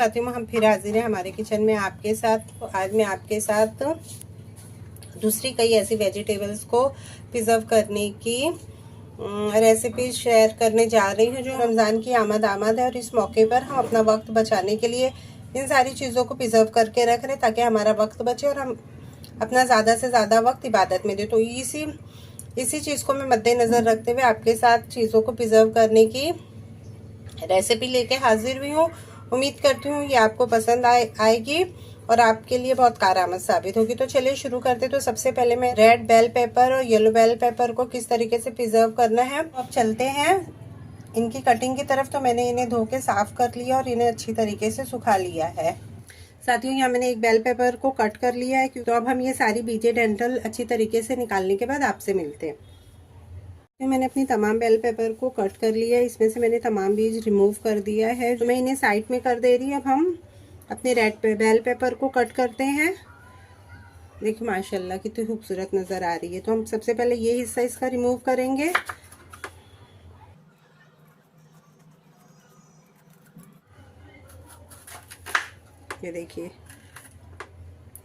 साथियों हम फिर हाजिर हैं हमारे किचन में आपके साथ। तो आज मैं आपके साथ दूसरी कई ऐसी वेजिटेबल्स को प्रिजर्व करने की रेसिपी शेयर करने जा रही हूँ जो रमज़ान की आमद है और इस मौके पर हम अपना वक्त बचाने के लिए इन सारी चीज़ों को प्रिजर्व करके रख रहे ताकि हमारा वक्त बचे और हम अपना ज़्यादा से ज़्यादा वक्त इबादत में दें। तो इसी चीज़ को मैं मद्देनज़र रखते हुए आपके साथ चीज़ों को प्रिजर्व करने की रेसिपी लेके हाजिर हुई हूँ। उम्मीद करती हूँ ये आपको पसंद आएगी और आपके लिए बहुत कारआमद साबित होगी। तो चलिए शुरू करते। तो सबसे पहले मैं रेड बेल पेपर और येलो बेल पेपर को किस तरीके से प्रिजर्व करना है अब चलते हैं इनकी कटिंग की तरफ। तो मैंने इन्हें धो के साफ कर लिया और इन्हें अच्छी तरीके से सुखा लिया है। साथियों यहाँ मैंने एक बेल पेपर को कट कर लिया है। तो अब हम ये सारी बीजे डेंटल अच्छी तरीके से निकालने के बाद आपसे मिलते हैं। तो मैंने अपनी तमाम बेल पेपर को कट कर लिया है। इसमें से मैंने तमाम बीज रिमूव कर दिया है। तो मैं इन्हें साइड में कर दे रही हूँ। अब हम अपने रेड बेल पेपर को कट करते हैं। देखिए माशाल्लाह कितनी खूबसूरत नज़र आ रही है। तो हम सबसे पहले ये हिस्सा इसका रिमूव करेंगे। ये देखिए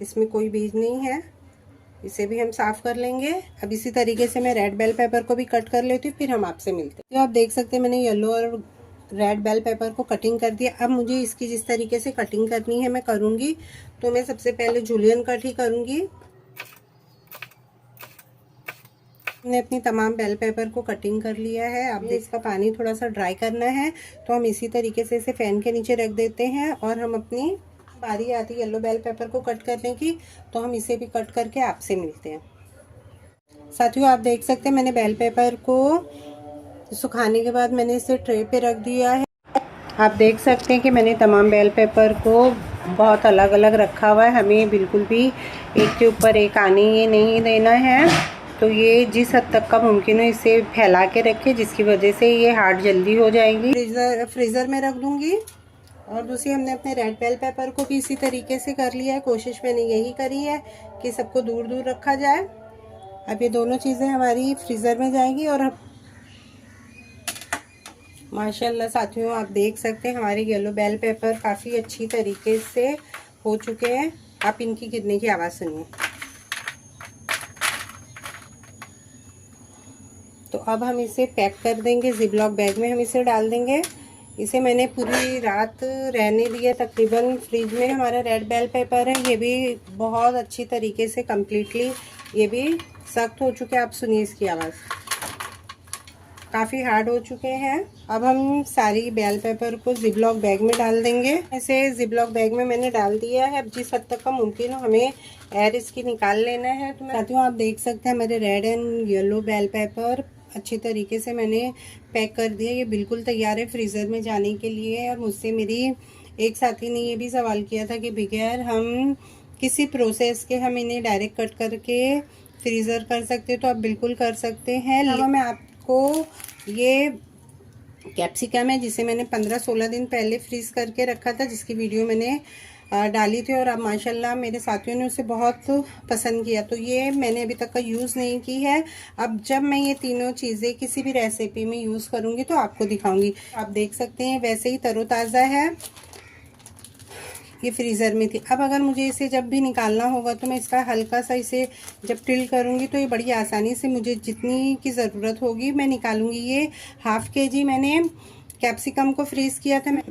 इसमें कोई बीज नहीं है, इसे भी हम साफ कर लेंगे। अब इसी तरीके से मैं रेड बेल पेपर को भी कट कर लेती हूँ, फिर हम आपसे मिलते हैं। तो आप देख सकते हैं मैंने येलो और रेड बेल पेपर को कटिंग कर दिया। अब मुझे इसकी जिस तरीके से कटिंग करनी है मैं करूँगी। तो मैं सबसे पहले जूलियन कट ही करूँगी। हमने अपनी तमाम बेल पेपर को कटिंग कर लिया है। अब इसका पानी थोड़ा सा ड्राई करना है तो हम इसी तरीके से इसे फैन के नीचे रख देते हैं और हम अपनी बारी आती है येलो बेल पेपर को कट करने की, तो हम इसे भी कट करके आपसे मिलते हैं। साथियों आप देख सकते हैं मैंने बेल पेपर को सुखाने के बाद मैंने इसे ट्रे पे रख दिया है। आप देख सकते हैं कि मैंने तमाम बेल पेपर को बहुत अलग अलग रखा हुआ है। हमें बिल्कुल भी एक के ऊपर एक आने ये नहीं देना है। तो ये जिस हद तक का मुमकिन हो इसे फैला के रखें जिसकी वजह से ये हार्ड जल्दी हो जाएगी। फ्रीज़र में रख दूँगी। और दूसरी हमने अपने रेड बेल पेपर को भी इसी तरीके से कर लिया है। कोशिश मैंने यही करी है कि सबको दूर दूर रखा जाए। अब ये दोनों चीज़ें हमारी फ्रीज़र में जाएंगी और माशाल्लाह साथियों आप देख सकते हैं हमारे येलो बेल पेपर काफ़ी अच्छी तरीके से हो चुके हैं। आप इनकी गिरने की आवाज़ सुनिए। तो अब हम इसे पैक कर देंगे। जिपलॉक बैग में हम इसे डाल देंगे। इसे मैंने पूरी रात रहने दिया तकरीबन फ्रिज में। हमारा रेड बेल पेपर है ये भी बहुत अच्छी तरीके से कम्प्लीटली ये भी सख्त हो चुके हैं। आप सुनिए इसकी आवाज़, काफ़ी हार्ड हो चुके हैं। अब हम सारी बेल पेपर को जिपलॉक बैग में डाल देंगे। ऐसे जिपलॉक बैग में मैंने डाल दिया है। अब जिस हद तक का मुमकिन हो हमें एयर इसकी निकाल लेना है। तो साथियों आप देख सकते हैं मेरे red and yellow bell pepper अच्छी तरीके से मैंने पैक कर दिया। ये बिल्कुल तैयार है फ्रीज़र में जाने के लिए। और मुझसे मेरी एक साथी ने ये भी सवाल किया था कि बगैर हम किसी प्रोसेस के हम इन्हें डायरेक्ट कट करके फ्रीज़र कर सकते हो, तो आप बिल्कुल कर सकते हैं। अलावा मैं आपको ये कैप्सिकम है जिसे मैंने 15-16 दिन पहले फ्रीज़ करके रखा था, जिसकी वीडियो मैंने डाली थी और अब माशाल्लाह मेरे साथियों ने उसे बहुत पसंद किया। तो ये मैंने अभी तक का यूज़ नहीं की है। अब जब मैं ये तीनों चीज़ें किसी भी रेसिपी में यूज़ करूँगी तो आपको दिखाऊंगी। आप देख सकते हैं वैसे ही तरोताज़ा है, ये फ्रीज़र में थी। अब अगर मुझे इसे जब भी निकालना होगा तो मैं इसका हल्का सा इसे जब टिल्ट करूँगी तो ये बड़ी आसानी से मुझे जितनी की ज़रूरत होगी मैं निकालूँगी। ये ½ kg मैंने कैप्सिकम को फ्रीज़ किया था।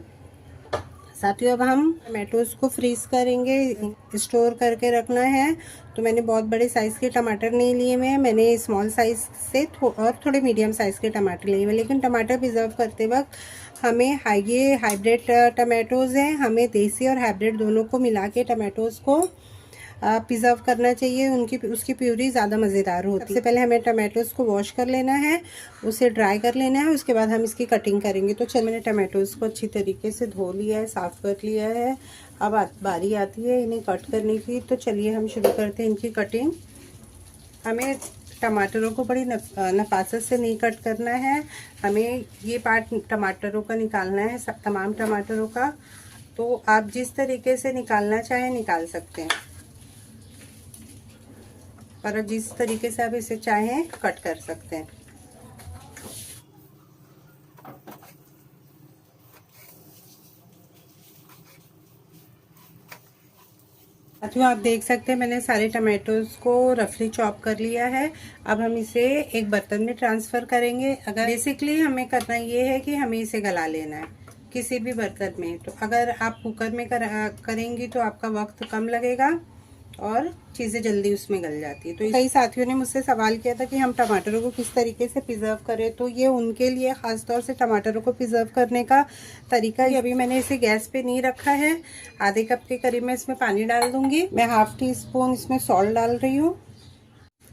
साथियों अब हम टमाटोज़ को फ्रीज़ करेंगे, स्टोर करके रखना है। तो मैंने बहुत बड़े साइज़ के टमाटर नहीं लिए हुए हैं, मैंने स्मॉल साइज़ से और थोड़े मीडियम साइज़ के टमाटर लिए हुए। लेकिन टमाटर प्रिजर्व करते वक्त हमें ये हाइब्रिड टमाटोज़ हैं, हमें देसी और हाइब्रिड दोनों को मिला के टमाटोज़ को प्रिजर्व करना चाहिए। उसकी प्यूरी ज़्यादा मज़ेदार होती है। सबसे पहले हमें टमाटोज़ को वॉश कर लेना है, उसे ड्राई कर लेना है, उसके बाद हम इसकी कटिंग करेंगे। तो चल मैंने टमाटोज़ को अच्छी तरीके से धो लिया है, साफ़ कर लिया है। अब बारी आती है इन्हें कट करने की। तो चलिए हम शुरू करते हैं इनकी कटिंग। हमें टमाटरों को बड़ी नफासत से नहीं कट करना है, हमें ये पार्ट टमाटरों का निकालना है, तमाम टमाटरों का। तो आप जिस तरीके से निकालना चाहें निकाल सकते हैं, पर जिस तरीके से आप इसे चाहें कट कर सकते हैं। साथियों आप देख सकते हैं मैंने सारे टमाटोज को रफली चॉप कर लिया है। अब हम इसे एक बर्तन में ट्रांसफ़र करेंगे। अगर बेसिकली हमें करना ये है कि हमें इसे गला लेना है किसी भी बर्तन में। तो अगर आप कुकर में करेंगी तो आपका वक्त कम लगेगा और चीज़ें जल्दी उसमें गल जाती है। तो कई साथियों ने मुझसे सवाल किया था कि हम टमाटरों को किस तरीके से प्रिजर्व करें, तो ये उनके लिए ख़ास तौर से टमाटरों को प्रिजर्व करने का तरीका है। अभी मैंने इसे गैस पे नहीं रखा है। आधे कप के करीब मैं इसमें पानी डाल दूंगी। मैं ½ टीस्पून इसमें सॉल्ट डाल रही हूँ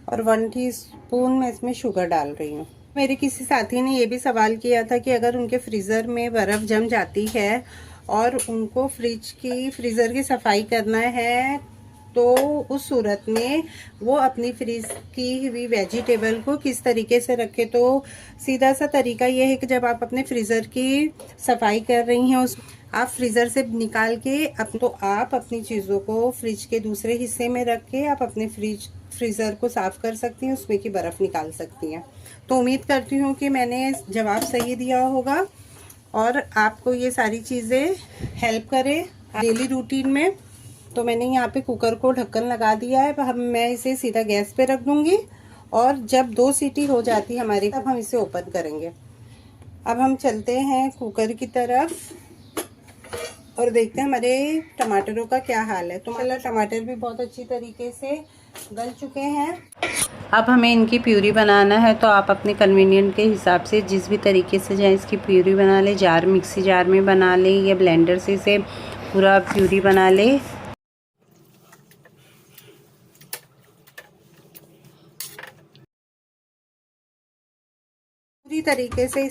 और 1 टीस्पून मैं इसमें शुगर डाल रही हूँ। मेरे किसी साथी ने ये भी सवाल किया था कि अगर उनके फ्रीज़र में बर्फ़ जम जाती है और उनको फ्रीज़र की सफाई करना है तो उस सूरत में वो अपनी फ्रीज की हुई वेजिटेबल को किस तरीके से रखे। तो सीधा सा तरीका ये है कि जब आप अपने फ्रीज़र की सफाई कर रही हैं उस आप फ्रीज़र से निकाल के आप अपनी चीज़ों को फ्रिज के दूसरे हिस्से में रख के आप अपने फ्रीज़र को साफ़ कर सकती हैं, उसमें की बर्फ़ निकाल सकती हैं। तो उम्मीद करती हूँ कि मैंने जवाब सही दिया होगा और आपको ये सारी चीज़ें हेल्प करें डेली रूटीन में। तो मैंने यहाँ पे कुकर को ढक्कन लगा दिया है। अब मैं इसे सीधा गैस पे रख दूंगी और जब 2 सीटी हो जाती हमारी तब हम इसे ओपन करेंगे। अब हम चलते हैं कुकर की तरफ और देखते हैं हमारे टमाटरों का क्या हाल है। तो मतलब टमाटर भी बहुत अच्छी तरीके से गल चुके हैं। अब हमें इनकी प्यूरी बनाना है। तो आप अपने कन्वीनियंट के हिसाब से जिस भी तरीके से चाहे इसकी प्यूरी बना लें, मिक्सी जार में बना लें या ब्लेंडर से इसे पूरा प्यूरी बना लें। पूरी तरीके से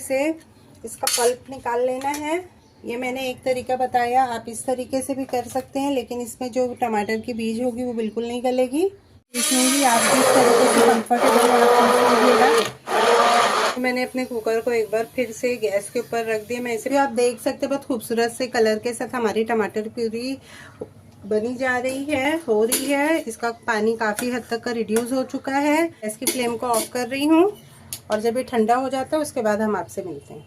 इसका पल्प निकाल लेना है। ये मैंने एक तरीका बताया, आप इस तरीके से भी कर सकते हैं, लेकिन इसमें जो टमाटर की बीज होगी वो बिल्कुल नहीं गलेगी। इसमें भी आप जिस तरीके से कंफर्टेबल तो मैंने अपने कुकर को एक बार फिर से गैस के ऊपर रख दिया। मैं इसे भी आप देख सकते हैं बहुत खूबसूरत से कलर के साथ हमारी टमाटर प्यूरी बनी जा रही है, हो रही है। इसका पानी काफ़ी हद तक का रिड्यूस हो चुका है। गैस की फ्लेम को ऑफ कर रही हूँ और जब ये ठंडा हो जाता है उसके बाद हम आपसे मिलते हैं।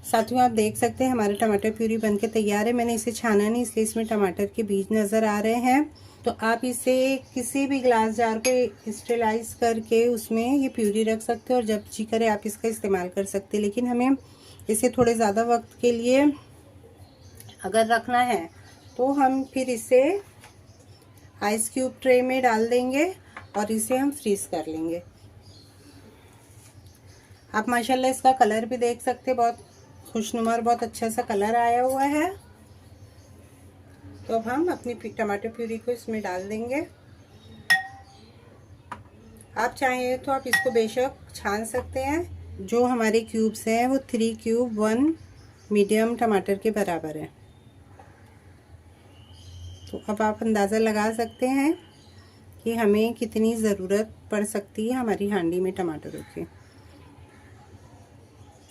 साथियों आप देख सकते हैं हमारे टमाटर प्यूरी बनके तैयार है। मैंने इसे छाना नहीं इसलिए इसमें टमाटर के बीज नज़र आ रहे हैं। तो आप इसे किसी भी ग्लास जार को स्टेरिलाइज करके उसमें ये प्यूरी रख सकते हैं और जब जी करे आप इसका इस्तेमाल कर सकते हैं। लेकिन हमें इसे थोड़े ज़्यादा वक्त के लिए अगर रखना है तो हम फिर इसे आइस क्यूब ट्रे में डाल देंगे और इसे हम फ्रीज़ कर लेंगे। आप माशाल्लाह इसका कलर भी देख सकते हैं, बहुत खुशनुमा और बहुत अच्छा सा कलर आया हुआ है। तो अब हम अपनी टमाटर प्यूरी को इसमें डाल देंगे। आप चाहें तो आप इसको बेशक छान सकते हैं। जो हमारे क्यूब्स हैं वो 3 क्यूब 1 मीडियम टमाटर के बराबर है। तो अब आप अंदाज़ा लगा सकते हैं कि हमें कितनी ज़रूरत पड़ सकती है हमारी हांडी में टमाटरों की।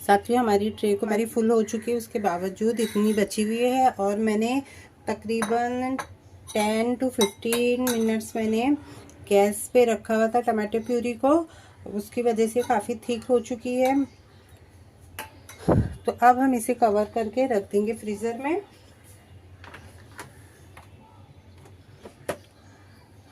साथियों हमारी ट्रे को हमारी फुल हो चुकी है, उसके बावजूद इतनी बची हुई है और मैंने तकरीबन 10 to 15 मिनट्स मैंने गैस पे रखा हुआ था टमाटर प्यूरी को, उसकी वजह से काफ़ी थिक हो चुकी है। तो अब हम इसे कवर करके रख देंगे फ्रीज़र में।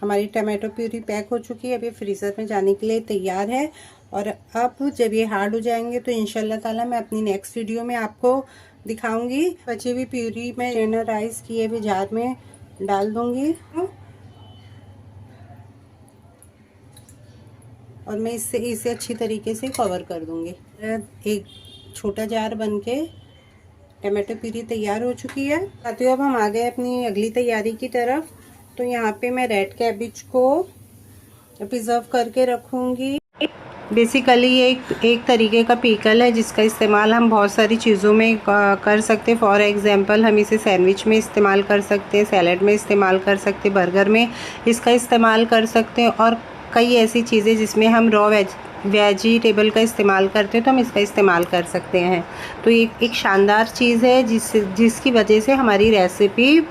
हमारी टमाटो प्यूरी पैक हो चुकी है, अब ये फ्रीज़र में जाने के लिए तैयार है। और अब जब ये हार्ड हो जाएंगे तो इंशाल्लाह ताला मैं अपनी नेक्स्ट वीडियो में आपको दिखाऊंगी। बची हुई प्यूरी मैं स्ट्रेनराइज किए हुए जार में डाल दूंगी और मैं इसे अच्छी तरीके से कवर कर दूंगी। एक छोटा जार बनके टमाटो प्यूरी तैयार हो चुकी है। साथियों अब हम आ गए अपनी अगली तैयारी की तरफ। तो यहाँ पे मैं रेड कैबिज को प्रिजर्व करके रखूँगी। बेसिकली ये एक तरीके का पीकल है जिसका इस्तेमाल हम बहुत सारी चीज़ों में कर सकते हैं। फॉर एग्जांपल हम इसे सैंडविच में इस्तेमाल कर सकते हैं, सैलड में इस्तेमाल कर सकते हैं, बर्गर में इसका इस्तेमाल कर सकते हैं और कई ऐसी चीज़ें जिसमें हम रॉ वेजिटेबल का इस्तेमाल करते हैं तो हम इसका इस्तेमाल कर सकते हैं। तो ये एक शानदार चीज़ है जिसकी वजह से हमारी रेसिपी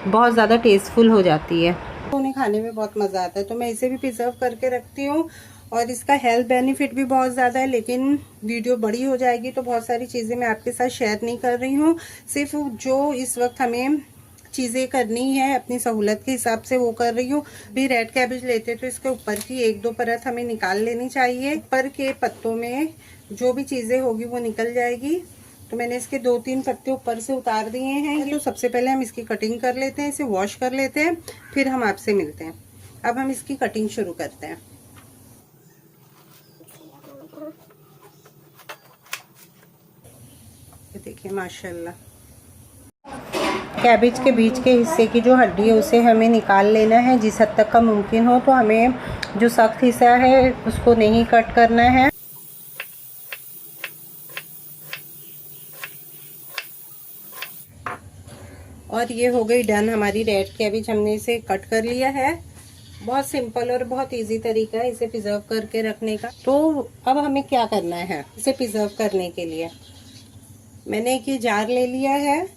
बहुत ज़्यादा टेस्टफुल हो जाती है। तो उन्हें खाने में बहुत मज़ा आता है। तो मैं इसे भी प्रिजर्व करके रखती हूँ और इसका हेल्थ बेनिफिट भी बहुत ज़्यादा है। लेकिन वीडियो बड़ी हो जाएगी तो बहुत सारी चीज़ें मैं आपके साथ शेयर नहीं कर रही हूँ। सिर्फ जो इस वक्त हमें चीज़ें करनी है, अपनी सहूलत के हिसाब से वो कर रही हूँ। भी रेड कैबेज लेते तो इसके ऊपर की 1-2 परत हमें निकाल लेनी चाहिए। ऊपर के पत्तों में जो भी चीज़ें होगी वो निकल जाएगी। तो मैंने इसके 2-3 पत्ते ऊपर से उतार दिए हैं। तो सबसे पहले हम इसकी कटिंग कर लेते हैं, इसे वॉश कर लेते हैं, फिर हम आपसे मिलते हैं। अब हम इसकी कटिंग शुरू करते हैं। ये देखिए माशाल्लाह, कैबेज के बीच के हिस्से की जो हड्डी है उसे हमें निकाल लेना है जिस हद तक का मुमकिन हो। तो हमें जो सख्त हिस्सा है उसको नहीं कट करना है। और ये हो गई डन हमारी रेड कैबेज, हमने इसे कट कर लिया है। बहुत सिंपल और बहुत इजी तरीका है इसे प्रिजर्व करके रखने का। तो अब हमें क्या करना है इसे प्रिजर्व करने के लिए। मैंने एक ये जार ले लिया है,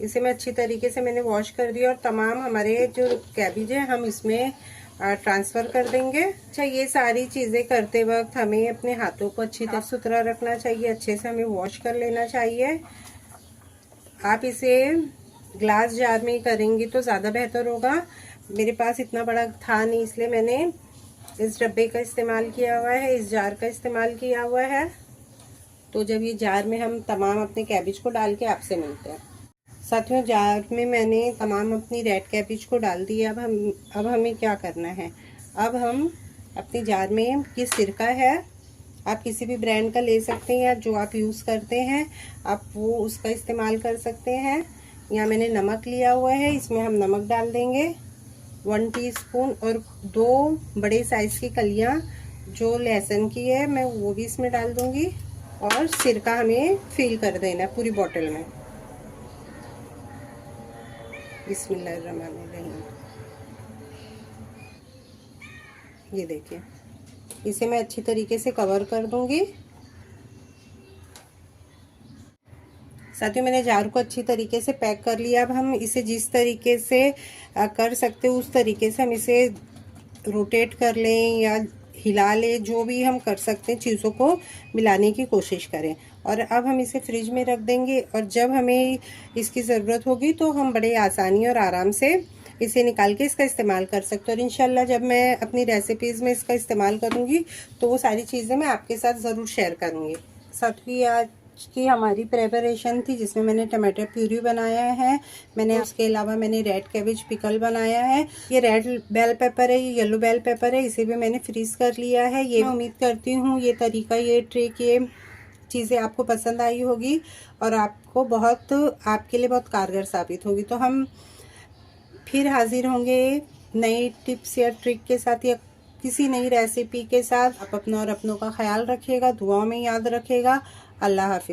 इसे मैं अच्छी तरीके से मैंने वॉश कर दिया और तमाम हमारे जो कैबेज है हम इसमें ट्रांसफ़र कर देंगे। अच्छा, ये सारी चीज़ें करते वक्त हमें अपने हाथों को अच्छी तरह सुथरा रखना चाहिए, अच्छे से हमें वॉश कर लेना चाहिए। आप इसे ग्लास जार में ही करेंगी तो ज़्यादा बेहतर होगा। मेरे पास इतना बड़ा था नहीं, इसलिए मैंने इस डब्बे का इस्तेमाल किया हुआ है, इस जार का इस्तेमाल किया हुआ है। तो जब ये जार में हम तमाम अपने कैबेज को डाल के आपसे मिलते हैं। साथियों, जार में मैंने तमाम अपनी रेड कैबेज को डाल दिया। अब हमें क्या करना है, अब हम अपनी जार में ये सिरका है, आप किसी भी ब्रांड का ले सकते हैं या जो आप यूज़ करते हैं आप वो उसका इस्तेमाल कर सकते हैं। यहाँ मैंने नमक लिया हुआ है, इसमें हम नमक डाल देंगे 1 टीस्पून, और 2 बड़े साइज़ की कलियाँ जो लहसुन की है मैं वो भी इसमें डाल दूँगी। और सिरका हमें फिल कर देना है पूरी बोतल में। बिस्मिल्लाहिर्रहमानिर्रहीम। ये देखिए, इसे मैं अच्छी तरीके से कवर कर दूंगी। साथियों, मैंने जार को अच्छी तरीके से पैक कर लिया। अब हम इसे जिस तरीके से कर सकते हो उस तरीके से हम इसे रोटेट कर लें या हिला लें, जो भी हम कर सकते हैं चीज़ों को मिलाने की कोशिश करें। और अब हम इसे फ्रिज में रख देंगे और जब हमें इसकी ज़रूरत होगी तो हम बड़े आसानी और आराम से इसे निकाल के इसका इस्तेमाल कर सकते हैं। और इंशाल्लाह जब मैं अपनी रेसिपीज़ में इसका इस्तेमाल करूँगी तो वो सारी चीज़ें मैं आपके साथ ज़रूर शेयर करूँगी। साथी, आज की हमारी प्रेपरेशन थी जिसमें मैंने टमाटर प्यूरी बनाया है, मैंने उसके अलावा मैंने रेड कैबेज पिकल बनाया है। ये रेड बेल पेपर है, ये येलो बेल पेपर है, इसे भी मैंने फ्रीज़ कर लिया है। ये उम्मीद करती हूँ ये तरीका, ये ट्रिक, ये चीज़ें आपको पसंद आई होगी और आपको आपके लिए बहुत कारगर साबित होगी। तो हम फिर हाजिर होंगे नई टिप्स या ट्रिक के साथ या किसी नई रेसिपी के साथ। आप अपना और अपनों का ख्याल रखिएगा, दुआओं में याद रखिएगा। अल्लाह हाफिज़।